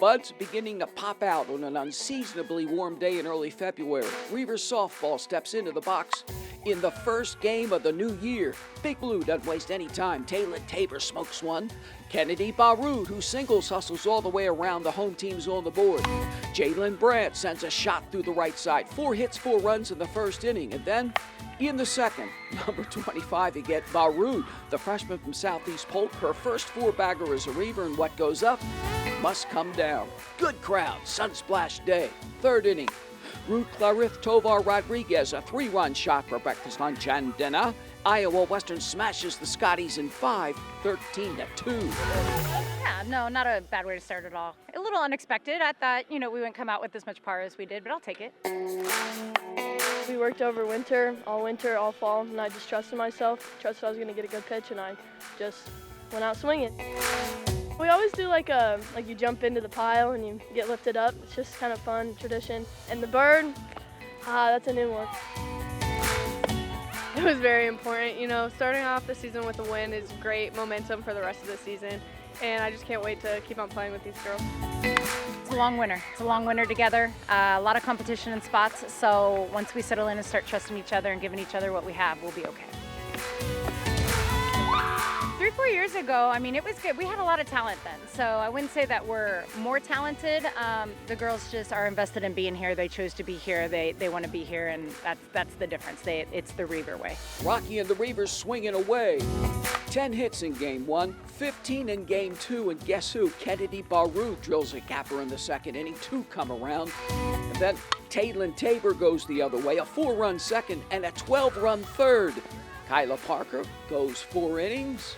Buds beginning to pop out on an unseasonably warm day in early February. Reivers softball steps into the box in the first game of the new year. Big Blue doesn't waste any time. Taylor Tabor smokes one. Kennedy Baroud, who singles, hustles all the way around the home teams on the board. Jalen Brandt sends a shot through the right side. 4 hits, 4 runs in the first inning. And then in the second, number 25 again, Baroud, the freshman from Southeast Polk, her first 4-bagger as a Reiver, and what goes up must come down. Good crowd, sunsplash day. Third inning, Ruth Clarith Tovar Rodriguez, a 3-run shot for breakfast, lunch, and dinner. Iowa Western smashes the Scotties in 5, 13-2. Yeah, no, not a bad way to start at all. A little unexpected. I thought, we wouldn't come out with as much par as we did, but I'll take it. We worked over winter, all fall, and I just trusted myself, trusted I was going to get a good pitch, and I just went out swinging. We always do like you jump into the pile and you get lifted up. It's just kind of fun, tradition. And the bird, that's a new one. It was very important. Starting off the season with a win is great momentum for the rest of the season. And I just can't wait to keep on playing with these girls. It's a long winter. It's a long winter together. A lot of competition in spots. So once we settle in and start trusting each other and giving each other what we have, we'll be okay. 3-4 years ago, it was good. We had a lot of talent then, so I wouldn't say that we're more talented. The girls just are invested in being here. They chose to be here. They want to be here, and that's the difference. It's the Reiver way. Rocky and the Reivers swinging away. 10 hits in Game 1, 15 in Game 2, and guess who? Kennedy Baroud drills a gapper in the second inning. 2 come around, and then Taylor Tabor goes the other way. A 4-run second and a 12-run third. Kyla Parker goes 4 innings.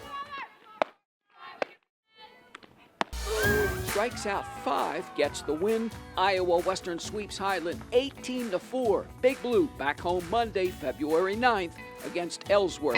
Strikes out 5, gets the win. Iowa Western sweeps Highland 18-4. Big Blue back home Monday, February 9th against Ellsworth.